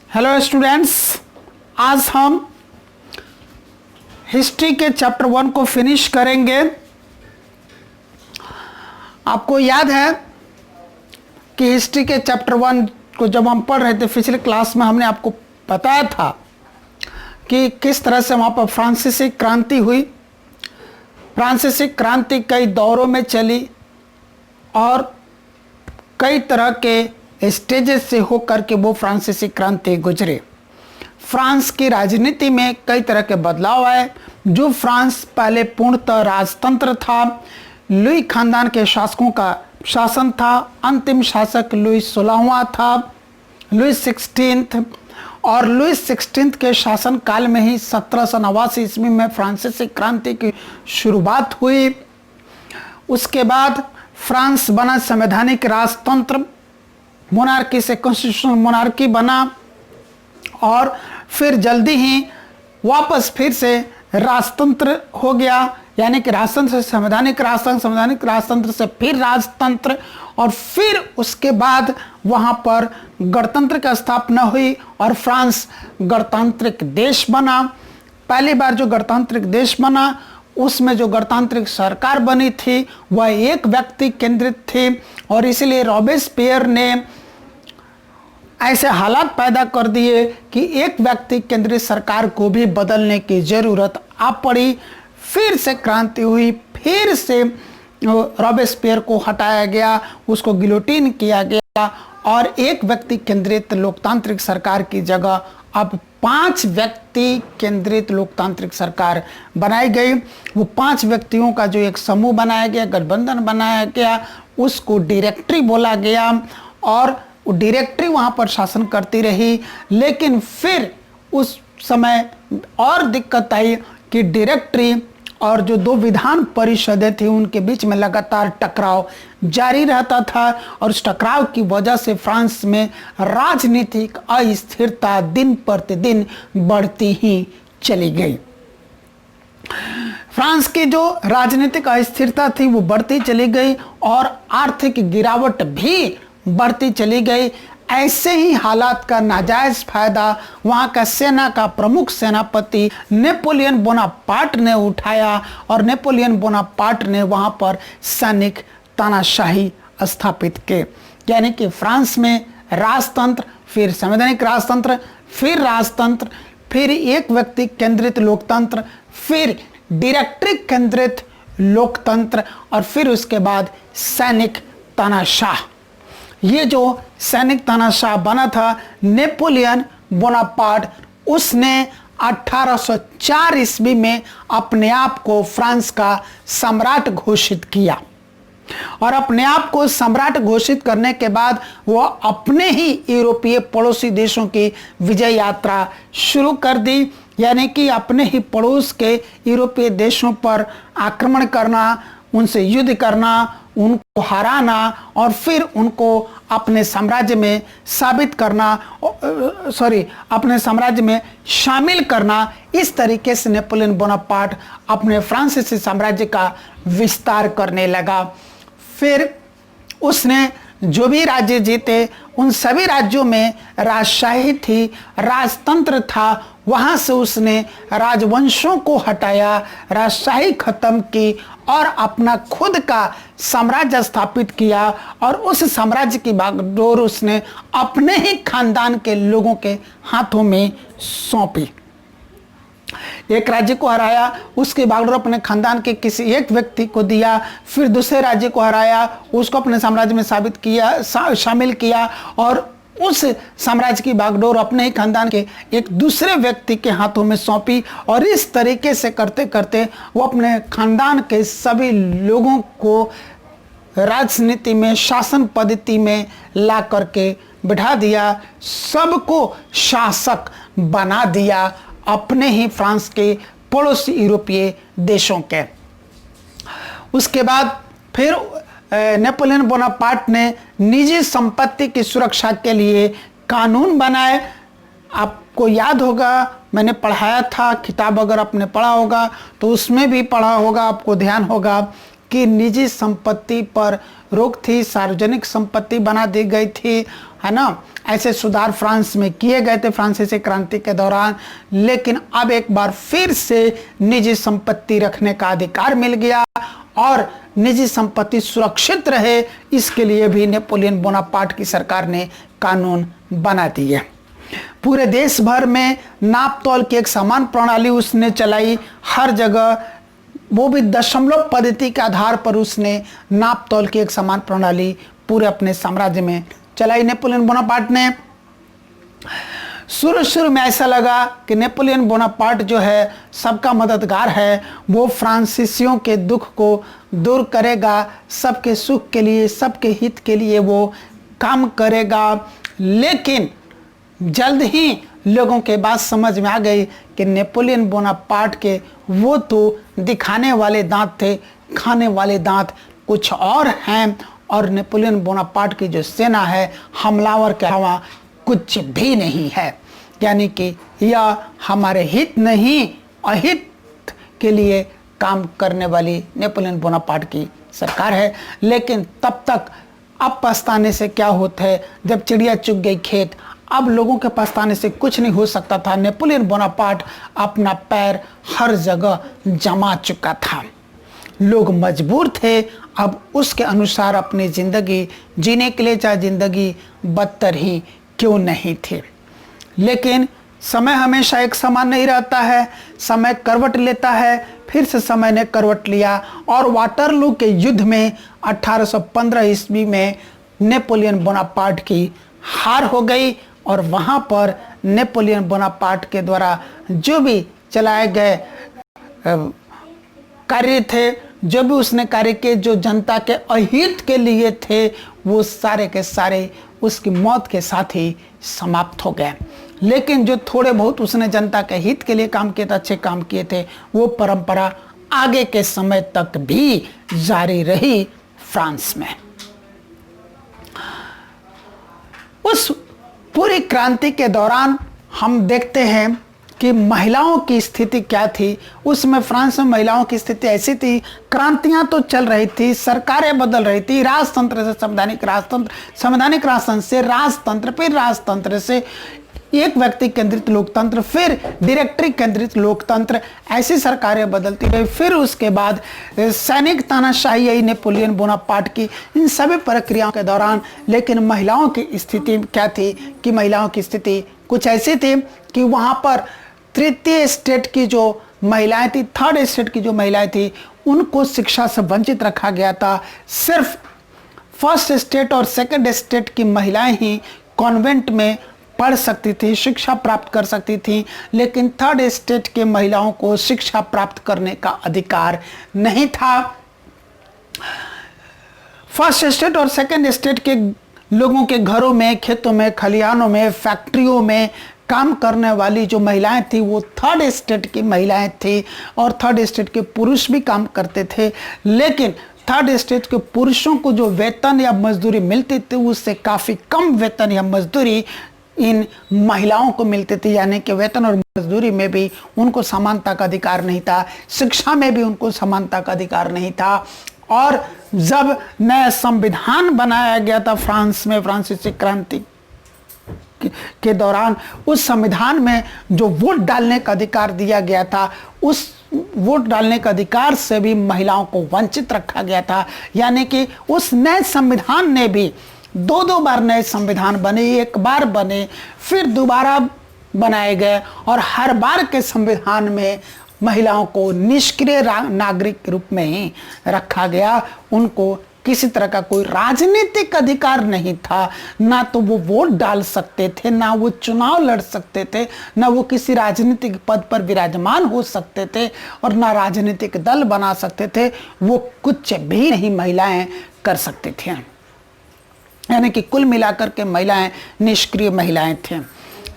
Hello students, आज हम history के चैप्टर 1 को फिनिश करेंगे। आपको याद है कि हिस्ट्री के चैप्टर 1 को जब हम पढ़ रहे थे पिछले क्लास में, हमने आपको बताया था कि किस तरह से वहाँ पर फ्रांसीसी क्रांति हुई। फ्रांसीसी क्रांति कई दौरों में चली और कई तरह के स्टेजेस से होकर के वो फ्रांसीसी क्रांति गुजरे। फ्रांस की राजनीति में कई तरह के बदलाव आए। जो फ्रांस पहले पूर्णतः राजतंत्र था, लुई खानदान के शासकों का शासन था। अंतिम शासक लुई 16वां था, लुई 16 और लुई 16 के शासन काल में ही 1789 ईस्वी में फ्रांसीसी क्रांति की शुरुआत हुई। उसके बाद फ्रांस बना संवैधानिक राजतंत्र, मोनार्की से कॉन्स्टिट्यूशनल मोनार्की बना और फिर जल्दी ही वापस फिर से राजतंत्र हो गया, यानी कि राजतंत्र से संवैधानिक राजतंत्र, संवैधानिक राजतंत्र से फिर राजतंत्र और फिर उसके बाद वहाँ पर गणतंत्र की स्थापना हुई और फ्रांस गणतांत्रिक देश बना। पहली बार जो गणतांत्रिक देश बना उसमें जो गणतांत्रिक सरकार बनी थी वह एक व्यक्ति केंद्रित थी और इसलिए रॉबेस्पियर ने ऐसे हालात पैदा कर दिए कि एक व्यक्ति केंद्रित सरकार को भी बदलने की जरूरत आ पड़ी। फिर से क्रांति हुई, फिर से रॉबेस्पियर को हटाया गया, उसको गिलोटिन किया गया और एक व्यक्ति केंद्रित लोकतांत्रिक सरकार की जगह अब 5 व्यक्ति केंद्रित लोकतांत्रिक सरकार बनाई गई। वो 5 व्यक्तियों का जो एक समूह बनाया गया, गठबंधन बनाया गया, उसको डायरेक्टरी बोला गया और डायरेक्टरी वहाँ पर शासन करती रही। लेकिन फिर उस समय और दिक्कत आई कि डायरेक्टरी और जो 2 विधान परिषदें थी उनके बीच में लगातार टकराव जारी रहता था और उस टकराव की वजह से फ्रांस में राजनीतिक अस्थिरता दिन प्रतिदिन बढ़ती ही चली गई। फ्रांस की जो राजनीतिक अस्थिरता थी वो बढ़ती चली गई और आर्थिक गिरावट भी बढ़ती चली गई। ऐसे ही हालात का नाजायज फायदा वहाँ का सेना का प्रमुख सेनापति नेपोलियन बोनापार्ट ने उठाया और नेपोलियन बोनापार्ट ने वहाँ पर सैनिक तानाशाही स्थापित की, यानी कि फ्रांस में राजतंत्र, फिर संवैधानिक राजतंत्र, फिर राजतंत्र, फिर एक व्यक्ति केंद्रित लोकतंत्र, फिर डायरेक्टरी केंद्रित लोकतंत्र और फिर उसके बाद सैनिक तानाशाह। ये जो सैनिक तानाशाह बना था नेपोलियन बोनापार्ट, उसने 1804 ईस्वी में अपने आप को फ्रांस का सम्राट घोषित किया और अपने आप को सम्राट घोषित करने के बाद वो अपने ही यूरोपीय पड़ोसी देशों की विजय यात्रा शुरू कर दी, यानी कि अपने ही पड़ोस के यूरोपीय देशों पर आक्रमण करना, उनसे युद्ध करना, उनको हराना और फिर उनको अपने साम्राज्य में अपने साम्राज्य में शामिल करना। इस तरीके से नेपोलियन बोनापार्ट अपने फ्रांसीसी साम्राज्य का विस्तार करने लगा। फिर उसने जो भी राज्य जीते उन सभी राज्यों में राजशाही थी, राजतंत्र था। वहाँ से उसने राजवंशों को हटाया, राजशाही खत्म की और अपना खुद का साम्राज्य स्थापित किया और उस साम्राज्य की बागडोर उसने अपने ही खानदान के लोगों के हाथों में सौंपी। एक राज्य को हराया, उसकी बागडोर अपने खानदान के किसी एक व्यक्ति को दिया, फिर दूसरे राज्य को हराया, उसको अपने साम्राज्य में शामिल किया और उस साम्राज्य की बागडोर अपने ही खानदान के एक दूसरे व्यक्ति के हाथों में सौंपी और इस तरीके से करते करते वो अपने खानदान के सभी लोगों को राजनीति में, शासन पद्धति में ला करके बिठा दिया, सबको शासक बना दिया अपने ही फ्रांस के पड़ोसी यूरोपीय देशों के। उसके बाद फिर नेपोलियन बोनापार्ट ने निजी संपत्ति की सुरक्षा के लिए कानून बनाए। आपको याद होगा, मैंने पढ़ाया था, किताब अगर आपने पढ़ा होगा तो उसमें भी पढ़ा होगा, आपको ध्यान होगा कि निजी संपत्ति पर रोक थी, सार्वजनिक संपत्ति बना दी गई थी, है ना। ऐसे सुधार फ्रांस में किए गए थे फ्रांसीसी क्रांति के दौरान, लेकिन अब एक बार फिर से निजी संपत्ति रखने का अधिकार मिल गया और निजी संपत्ति सुरक्षित रहे, इसके लिए भी नेपोलियन बोनापार्ट की सरकार ने कानून बना दिए। पूरे देश भर में नाप तोल की एक समान प्रणाली उसने चलाई, हर जगह, वो भी दशमलव पद्धति के आधार पर उसने नाप तोल की एक समान प्रणाली पूरे अपने साम्राज्य में चलाई नेपोलियन बोनापार्ट ने। शुरू में ऐसा लगा कि नेपोलियन बोनापार्ट जो है सबका मददगार है, वो फ्रांसीसियों के दुख को दूर करेगा, सबके सुख के लिए, सबके हित के लिए वो काम करेगा। लेकिन जल्द ही लोगों के बात समझ में आ गई कि नेपोलियन बोनापार्ट के वो तो दिखाने वाले दांत थे, खाने वाले दांत कुछ और हैं, और नेपोलियन बोनापार्ट की जो सेना है हमलावर के अलावा कुछ भी नहीं है। यानी कि यह हमारे हित नहीं अहित के लिए काम करने वाली नेपोलियन बोनापार्ट की सरकार है। लेकिन तब तक अब पछताने से क्या होता है, जब चिड़िया चुग गई खेत, अब लोगों के पछताने से कुछ नहीं हो सकता था। नेपोलियन बोनापार्ट अपना पैर हर जगह जमा चुका था, लोग मजबूर थे अब उसके अनुसार अपनी ज़िंदगी जीने के लिए, चाहे ज़िंदगी बदतर ही क्यों नहीं थी। लेकिन समय हमेशा एक समान नहीं रहता है, समय करवट लेता है। फिर से समय ने करवट लिया और वाटरलू के युद्ध में 1815 ईस्वी में नेपोलियन बोनापार्ट की हार हो गई और वहाँ पर नेपोलियन बोनापार्ट के द्वारा जो भी चलाए गए कार्य थे, जो भी उसने कार्य किए, जो जनता के अहित के लिए थे, वो सारे के सारे उसकी मौत के साथ ही समाप्त हो गए। लेकिन जो थोड़े बहुत उसने जनता के हित के लिए काम किए थे, अच्छे काम किए थे, वो परंपरा आगे के समय तक भी जारी रही फ्रांस में। उस पूरी क्रांति के दौरान हम देखते हैं कि महिलाओं की स्थिति क्या थी। उसमें फ्रांस में महिलाओं की स्थिति ऐसी थी, क्रांतियां तो चल रही थी, सरकारें बदल रही थी, राजतंत्र से संवैधानिक राजतंत्र, संवैधानिक राजतंत्र से राजतंत्र, फिर राजतंत्र से एक व्यक्ति केंद्रित लोकतंत्र, फिर डायरेक्टरी केंद्रित लोकतंत्र, ऐसी सरकारें बदलती रही। फिर उसके बाद सैनिक तानाशाही आई नेपोलियन बोनापार्ट की, इन सभी प्रक्रियाओं के दौरान। लेकिन महिलाओं की स्थिति क्या थी कि महिलाओं की स्थिति कुछ ऐसी थी कि वहाँ पर तृतीय स्टेट की जो महिलाएं थी, थर्ड स्टेट की जो महिलाएं थी, उनको शिक्षा से वंचित रखा गया था। सिर्फ फर्स्ट स्टेट और सेकंड स्टेट की महिलाएं ही कॉन्वेंट में पढ़ सकती थी, शिक्षा प्राप्त कर सकती थी, लेकिन थर्ड स्टेट के महिलाओं को शिक्षा प्राप्त करने का अधिकार नहीं था। फर्स्ट स्टेट और सेकंड स्टेट के लोगों के घरों में, खेतों में, खलिहानों में, फैक्ट्रियों में काम करने वाली जो महिलाएं थी, वो थर्ड स्टेट की महिलाएं थी और थर्ड स्टेट के पुरुष भी काम करते थे। लेकिन थर्ड स्टेट के पुरुषों को जो वेतन या मजदूरी मिलती थी, उससे काफ़ी कम वेतन या मजदूरी इन महिलाओं को मिलती थी। यानी कि वेतन और मजदूरी में भी उनको समानता का अधिकार नहीं था, शिक्षा में भी उनको समानता का अधिकार नहीं था। और जब नया संविधान बनाया गया था फ्रांस में फ्रांसीसी क्रांति के दौरान, उस संविधान में जो वोट डालने का अधिकार दिया गया था, उस वोट डालने का अधिकार से भी महिलाओं को वंचित रखा गया था। यानी कि उस नए संविधान ने भी दो बार नए संविधान बने, एक बार बने फिर दोबारा बनाए गए, और हर बार के संविधान में महिलाओं को निष्क्रिय नागरिक के रूप में ही रखा गया। उनको किसी तरह का कोई राजनीतिक अधिकार नहीं था, ना तो वो वोट डाल सकते थे, ना वो चुनाव लड़ सकते थे, ना वो किसी राजनीतिक पद पर विराजमान हो सकते थे, और ना राजनीतिक दल बना सकते थे। वो कुछ भी नहीं महिलाएं कर सकती थीं। यानी कि कुल मिलाकर के महिलाएं निष्क्रिय महिलाएं थीं।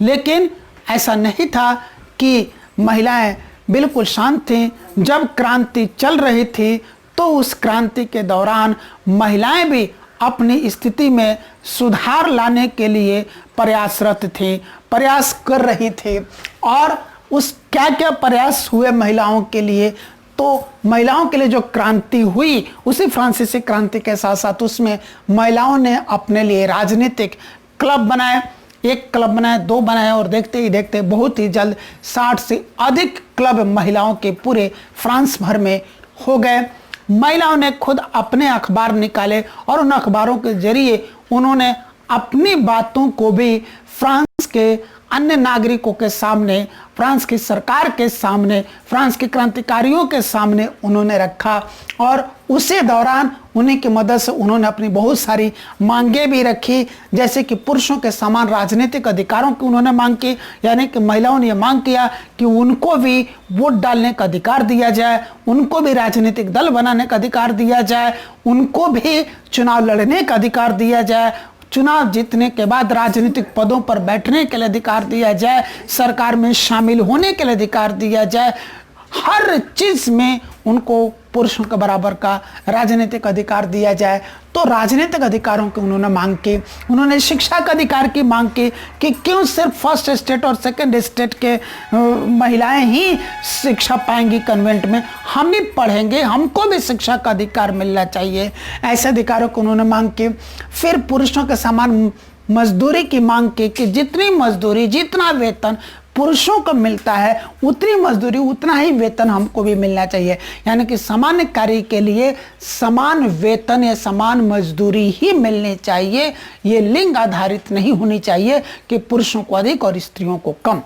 लेकिन ऐसा नहीं था कि महिलाएं बिल्कुल शांत थीं। जब क्रांति चल रही थी तो उस क्रांति के दौरान महिलाएं भी अपनी स्थिति में सुधार लाने के लिए प्रयासरत थी, प्रयास कर रही थी। और उस क्या क्या प्रयास हुए महिलाओं के लिए, तो महिलाओं के लिए जो क्रांति हुई, उसी फ्रांसीसी क्रांति के साथ साथ उसमें महिलाओं ने अपने लिए राजनीतिक क्लब बनाए, एक क्लब बनाए, 2 बनाए और देखते ही देखते बहुत ही जल्द 60 से अधिक क्लब महिलाओं के पूरे फ्रांस भर में हो गए। महिलाओं ने खुद अपने अखबार निकाले और उन अखबारों के जरिए उन्होंने अपनी बातों को भी फ्रांस के अन्य नागरिकों के सामने, फ्रांस की सरकार के सामने, फ्रांस के क्रांतिकारियों के सामने उन्होंने रखा और उसी दौरान उन्हीं की मदद से उन्होंने अपनी बहुत सारी मांगे भी रखी, जैसे कि पुरुषों के समान राजनीतिक अधिकारों की उन्होंने मांग की, यानी कि महिलाओं ने यह मांग किया कि उनको भी वोट डालने का अधिकार दिया जाए, उनको भी राजनीतिक दल बनाने का अधिकार दिया जाए, उनको भी चुनाव लड़ने का अधिकार दिया जाए, चुनाव जीतने के बाद राजनीतिक पदों पर बैठने के लिए अधिकार दिया जाए, सरकार में शामिल होने के लिए अधिकार दिया जाए। हर चीज में उनको पुरुषों के बराबर का राजनीतिक अधिकार दिया जाए। तो राजनीतिक अधिकारों की उन्होंने मांग की, उन्होंने शिक्षा का अधिकार की मांग की कि क्यों सिर्फ फर्स्ट स्टेट और सेकंड स्टेट के महिलाएं ही शिक्षा पाएंगी कन्वेंट में, हम भी पढ़ेंगे, हमको भी शिक्षा का अधिकार मिलना चाहिए। ऐसे अधिकारों को उन्होंने मांग की। फिर पुरुषों के समान मजदूरी की मांग की कि जितनी मजदूरी, जितना वेतन पुरुषों को मिलता है उतनी मजदूरी, उतना ही वेतन हमको भी मिलना चाहिए। यानी कि समान कार्य के लिए समान वेतन या समान मजदूरी ही मिलनी चाहिए। ये लिंग आधारित नहीं होनी चाहिए कि पुरुषों को अधिक और स्त्रियों को कम,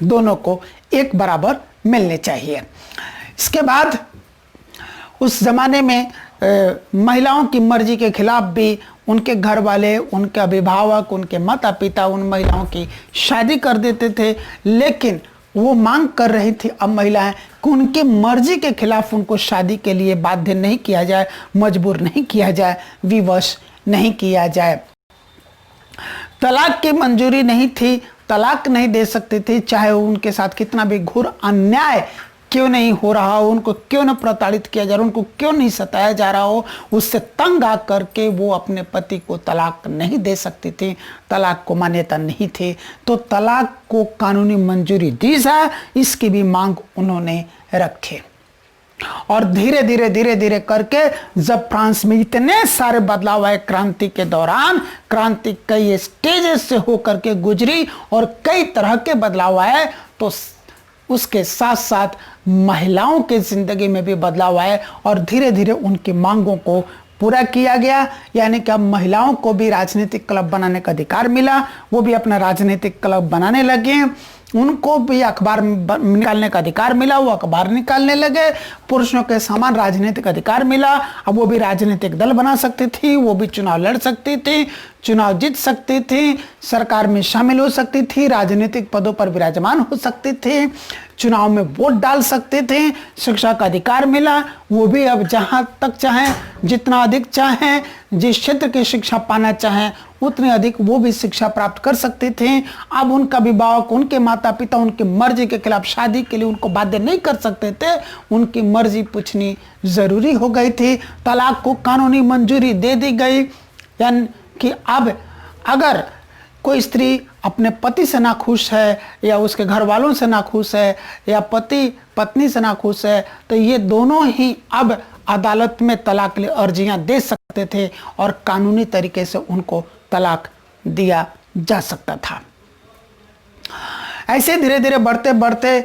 दोनों को एक बराबर मिलने चाहिए। इसके बाद उस जमाने में महिलाओं की मर्जी के खिलाफ भी उनके घर वाले, उनके अभिभावक, उनके माता पिता उन महिलाओं की शादी कर देते थे, लेकिन वो मांग कर रही थी अब महिलाएं कि उनकी मर्जी के खिलाफ उनको शादी के लिए बाध्य नहीं किया जाए, मजबूर नहीं किया जाए, विवश नहीं किया जाए। तलाक की मंजूरी नहीं थी, तलाक नहीं दे सकती थी, चाहे उनके साथ कितना भी घोर अन्याय क्यों नहीं हो रहा हो, उनको क्यों न प्रताड़ित किया जा रहा हो, उनको क्यों नहीं सताया जा रहा हो, उससे तंग आकर के वो अपने पति को तलाक नहीं दे सकती थी, तलाक को मान्यता नहीं थी। तो तलाक को कानूनी मंजूरी दी जाए, इसकी भी मांग उन्होंने रखी। और धीरे धीरे धीरे धीरे करके जब फ्रांस में इतने सारे बदलाव आए क्रांति के दौरान, क्रांति कई स्टेजेस से होकर के गुजरी और कई तरह के बदलाव आए, तो उसके साथ साथ महिलाओं के जिंदगी में भी बदलाव आए और धीरे धीरे उनकी मांगों को पूरा किया गया। यानी कि अब महिलाओं को भी राजनीतिक क्लब बनाने का अधिकार मिला, वो भी अपना राजनीतिक क्लब बनाने लगे, उनको भी अखबार निकालने का अधिकार मिला, वो अखबार निकालने लगे, पुरुषों के समान राजनीतिक अधिकार मिला। अब वो भी राजनीतिक दल बना सकती थी, वो भी चुनाव लड़ सकती थी, चुनाव जीत सकती थी, सरकार में शामिल हो सकती थी, राजनीतिक पदों पर विराजमान हो सकती थी, चुनाव में वोट डाल सकते थे, शिक्षा का अधिकार मिला। वो भी अब जहां तक चाहें, जितना अधिक चाहें, जिस क्षेत्र की शिक्षा पाना चाहें उतनी अधिक वो भी शिक्षा प्राप्त कर सकते थे। अब उनका अभिभावक, उनके माता पिता उनकी मर्जी के खिलाफ शादी के लिए उनको बाध्य नहीं कर सकते थे, उनकी मर्जी पूछनी जरूरी हो गई थी। तलाक को कानूनी मंजूरी दे दी गई, यानी कि अब अगर कोई स्त्री अपने पति से नाखुश है या उसके घर वालों से नाखुश है या पति पत्नी से नाखुश है, तो ये दोनों ही अब अदालत में तलाक के लिए अर्जियां दे सकते थे और कानूनी तरीके से उनको तलाक दिया जा सकता था। ऐसे धीरे धीरे बढ़ते बढ़ते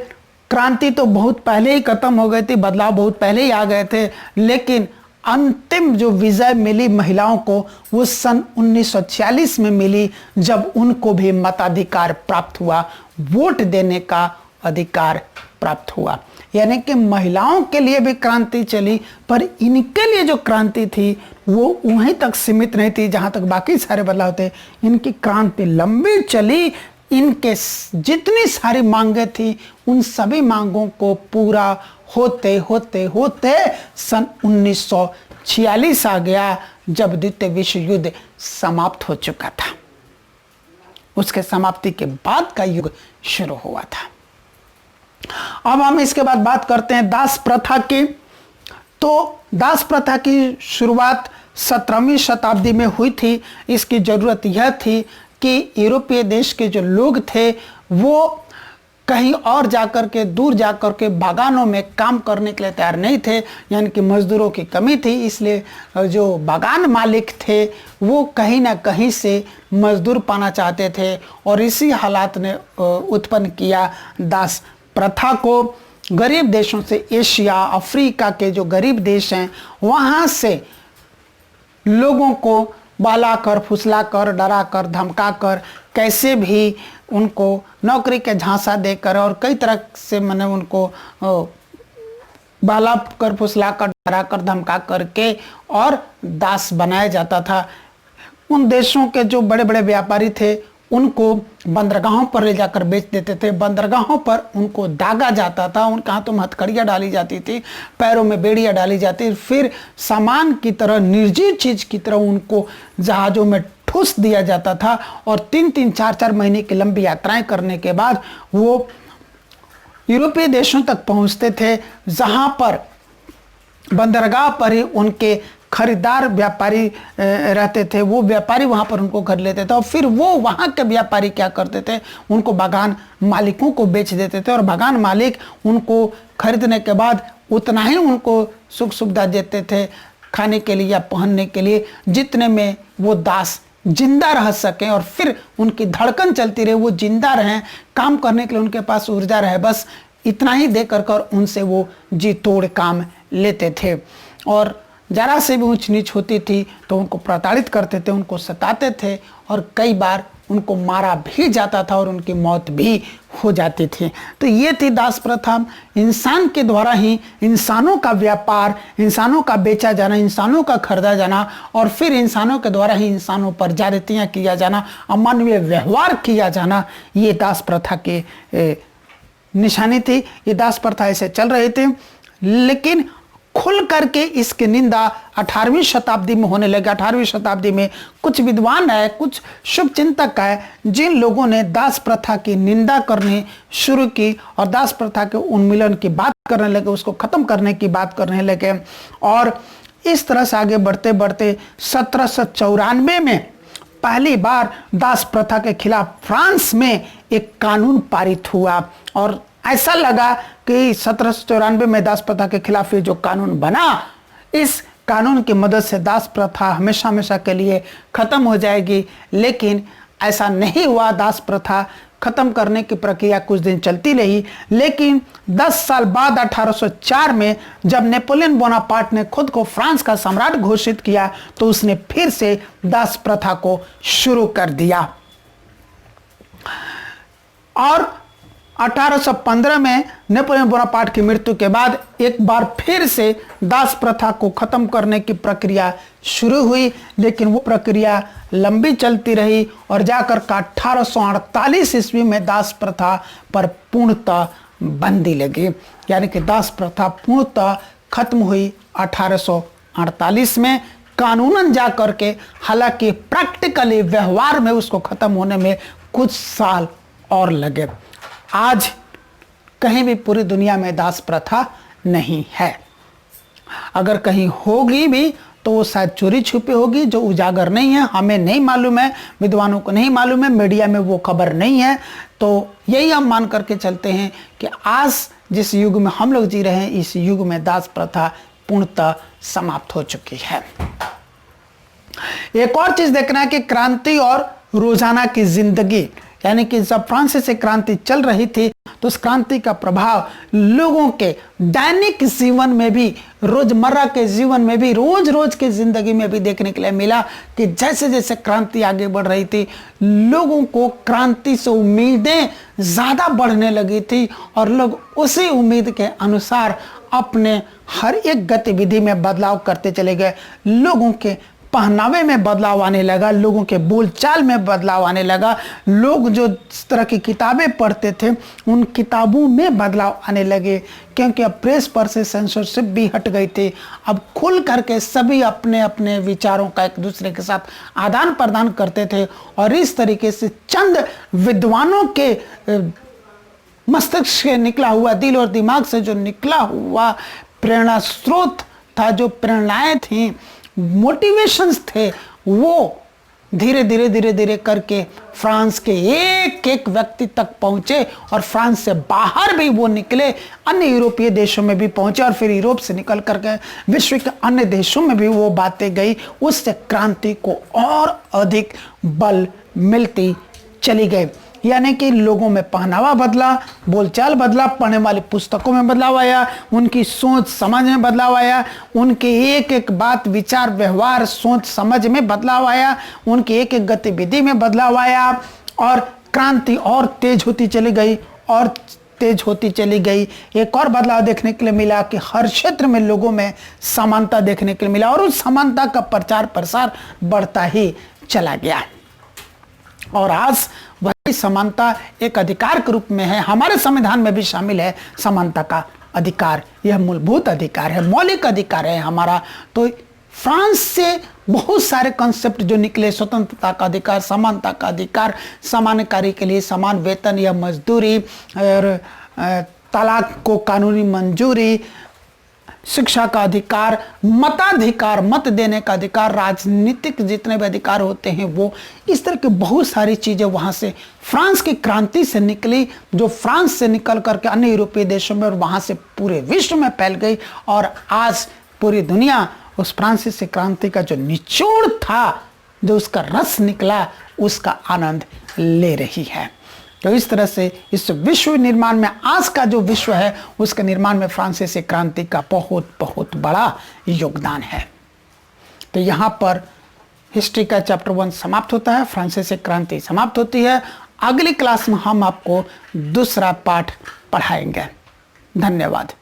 क्रांति तो बहुत पहले ही खत्म हो गई थी, बदलाव बहुत पहले ही आ गए थे, लेकिन अंतिम जो विजय मिली महिलाओं को वो सन 1946 में मिली, जब उनको भी मताधिकार प्राप्त हुआ, वोट देने का अधिकार प्राप्त हुआ। यानी कि महिलाओं के लिए भी क्रांति चली, पर इनके लिए जो क्रांति थी वो वहीं तक सीमित नहीं थी जहां तक बाकी सारे बदलाव थे। इनकी क्रांति लंबी चली, इनके जितनी सारी मांगे थी उन सभी मांगों को पूरा होते होते होते सन 1946 आ गया, जब द्वितीय विश्व युद्ध समाप्त हो चुका था। उसके समाप्ति के बाद का युग शुरू हुआ था। अब हम इसके बाद बात करते हैं दास प्रथा की। तो दास प्रथा की शुरुआत 17वीं शताब्दी में हुई थी। इसकी जरूरत यह थी कि यूरोपीय देश के जो लोग थे वो कहीं और जाकर के, दूर जाकर के बागानों में काम करने के लिए तैयार नहीं थे, यानी कि मजदूरों की कमी थी। इसलिए जो बागान मालिक थे वो कहीं ना कहीं से मजदूर पाना चाहते थे, और इसी हालात ने उत्पन्न किया दास प्रथा को। गरीब देशों से, एशिया, अफ्रीका के जो गरीब देश हैं, वहाँ से लोगों को बहला कर, फुसला कर, डरा कर, धमका कर, कैसे भी उनको नौकरी के झांसा देकर और कई तरह से मैंने उनको बहला कर, फुसला कर, डरा कर, धमका करके और दास बनाया जाता था। उन देशों के जो बड़े बड़े व्यापारी थे उनको बंदरगाहों पर ले जाकर बेच देते थे। बंदरगाहों पर उनको दागा जाता था, उनके हाथों में हथकड़ियाँ डाली जाती थी, पैरों में बेड़ियाँ डाली जाती, फिर सामान की तरह, निर्जीव चीज की तरह उनको जहाज़ों में ठूस दिया जाता था। और 3-3, 4-4 महीने की लंबी यात्राएं करने के बाद वो यूरोपीय देशों तक पहुंचते थे, जहां पर बंदरगाह पर ही उनके खरीदार व्यापारी रहते थे। वो व्यापारी वहाँ पर उनको खरीद लेते थे, और फिर वो वहाँ के व्यापारी क्या करते थे, उनको बागान मालिकों को बेच देते थे, और बागान मालिक उनको खरीदने के बाद उतना ही उनको सुख सुविधा देते थे खाने के लिए या पहनने के लिए, जितने में वो दास जिंदा रह सकें और फिर उनकी धड़कन चलती रहे, वो जिंदा रहें, काम करने के लिए उनके पास ऊर्जा रहे, बस इतना ही दे कर उनसे वो जी तोड़ काम लेते थे। और जरा से भी ऊंच नीच होती थी तो उनको प्रताड़ित करते थे, उनको सताते थे, और कई बार उनको मारा भी जाता था और उनकी मौत भी हो जाती थी। तो ये थी दास प्रथा। इंसान के द्वारा ही इंसानों का व्यापार, इंसानों का बेचा जाना, इंसानों का खरीदा जाना, और फिर इंसानों के द्वारा ही इंसानों पर ज्यादतियाँ किया जाना, अमानवीय व्यवहार किया जाना, ये दास प्रथा की निशानी थी। ये दास प्रथा ऐसे चल रही थी, लेकिन खुल करके इसकी निंदा 18वीं शताब्दी में होने लगा। 18वीं शताब्दी में कुछ विद्वान है, कुछ शुभ चिंतक है, जिन लोगों ने दास प्रथा की निंदा करनी शुरू की और दास प्रथा के उन्मूलन की बात करने लगे, उसको खत्म करने की बात करने लगे। और इस तरह से आगे बढ़ते बढ़ते 1794 में पहली बार दास प्रथा के खिलाफ फ्रांस में एक कानून पारित हुआ, और ऐसा लगा कि 1794 में दास प्रथा के खिलाफ ये जो कानून बना, इस कानून की मदद से दास प्रथा हमेशा हमेशा के लिए खत्म हो जाएगी। लेकिन ऐसा नहीं हुआ। दास प्रथा खत्म करने की प्रक्रिया कुछ दिन चलती रही, लेकिन 10 साल बाद 1804 में जब नेपोलियन बोनापार्ट ने खुद को फ्रांस का सम्राट घोषित किया, तो उसने फिर से दास प्रथा को शुरू कर दिया। और 1815 में नेपोलियन बोनापार्ट की मृत्यु के बाद एक बार फिर से दास प्रथा को खत्म करने की प्रक्रिया शुरू हुई, लेकिन वो प्रक्रिया लंबी चलती रही और जाकर 1848 ईस्वी में दास प्रथा पर पूर्णतः बंदी लगी। यानी कि दास प्रथा पूर्णतः खत्म हुई 1848 में कानूनन जा करके, हालांकि प्रैक्टिकली व्यवहार में उसको खत्म होने में कुछ साल और लगे। आज कहीं भी पूरी दुनिया में दास प्रथा नहीं है। अगर कहीं होगी भी तो वो शायद चोरी छुपी होगी, जो उजागर नहीं है, हमें नहीं मालूम है, विद्वानों को नहीं मालूम है, मीडिया में वो खबर नहीं है। तो यही हम मान करके चलते हैं कि आज जिस युग में हम लोग जी रहे हैं, इस युग में दास प्रथा पूर्णतः समाप्त हो चुकी है। एक और चीज देखना है कि क्रांति और रोजाना की जिंदगी, यानी कि जब फ्रांसीसी क्रांति चल रही थी तो उस क्रांति का प्रभाव लोगों के दैनिक जीवन में भी, रोजमर्रा के जीवन में भी, रोज रोज की जिंदगी में भी देखने के लिए मिला कि जैसे जैसे क्रांति आगे बढ़ रही थी, लोगों को क्रांति से उम्मीदें ज्यादा बढ़ने लगी थी और लोग उसी उम्मीद के अनुसार अपने हर एक गतिविधि में बदलाव करते चले गए। लोगों के पहनावे में बदलाव आने लगा, लोगों के बोलचाल में बदलाव आने लगा, लोग जो इस तरह की किताबें पढ़ते थे उन किताबों में बदलाव आने लगे, क्योंकि अब प्रेस पर से सेंसरशिप भी हट गई थी। अब खुल करके सभी अपने अपने विचारों का एक दूसरे के साथ आदान प्रदान करते थे, और इस तरीके से चंद विद्वानों के मस्तिष्क से निकला हुआ, दिल और दिमाग से जो निकला हुआ प्रेरणा स्रोत था, जो प्रेरणाएं थी, मोटिवेशंस थे, वो धीरे धीरे करके फ्रांस के एक एक व्यक्ति तक पहुंचे और फ्रांस से बाहर भी वो निकले, अन्य यूरोपीय देशों में भी पहुंचे और फिर यूरोप से निकल करके विश्व के अन्य देशों में भी वो बातें गई। उससे क्रांति को और अधिक बल मिलती चली गई। यानी कि लोगों में पहनावा बदला, बोलचाल बदला, पढ़ने वाली पुस्तकों में बदलाव आया, उनकी सोच समझ में बदलाव आया, उनकी एक एक बात, विचार, व्यवहार, सोच समझ में बदलाव आया, उनकी एक एक गतिविधि में बदलाव आया और क्रांति और तेज होती चली गई और तेज होती चली गई। एक और बदलाव देखने के लिए मिला कि हर क्षेत्र में लोगों में समानता देखने के लिए मिला और उस समानता का प्रचार प्रसार बढ़ता ही चला गया और आज वही समानता एक अधिकार के रूप में है। हमारे संविधान में भी शामिल है समानता का अधिकार। यह मूलभूत अधिकार है, मौलिक अधिकार है हमारा। तो फ्रांस से बहुत सारे कॉन्सेप्ट जो निकले, स्वतंत्रता का अधिकार, समानता का अधिकार, समान कार्य के लिए समान वेतन या मजदूरी, और तलाक को कानूनी मंजूरी, शिक्षा का अधिकार, मताधिकार, मत देने का अधिकार, राजनीतिक जितने भी अधिकार होते हैं वो, इस तरह की बहुत सारी चीज़ें वहाँ से फ्रांस की क्रांति से निकली, जो फ्रांस से निकल करके अन्य यूरोपीय देशों में और वहाँ से पूरे विश्व में फैल गई और आज पूरी दुनिया उस फ्रांसीसी क्रांति का जो निचोड़ था, जो उसका रस निकला, उसका आनंद ले रही है। तो इस तरह से इस विश्व निर्माण में, आज का जो विश्व है उसके निर्माण में फ्रांसीसी क्रांति का बहुत बहुत बड़ा योगदान है। तो यहाँ पर हिस्ट्री का चैप्टर 1 समाप्त होता है, फ्रांसीसी क्रांति समाप्त होती है। अगली क्लास में हम आपको दूसरा पाठ पढ़ाएंगे। धन्यवाद।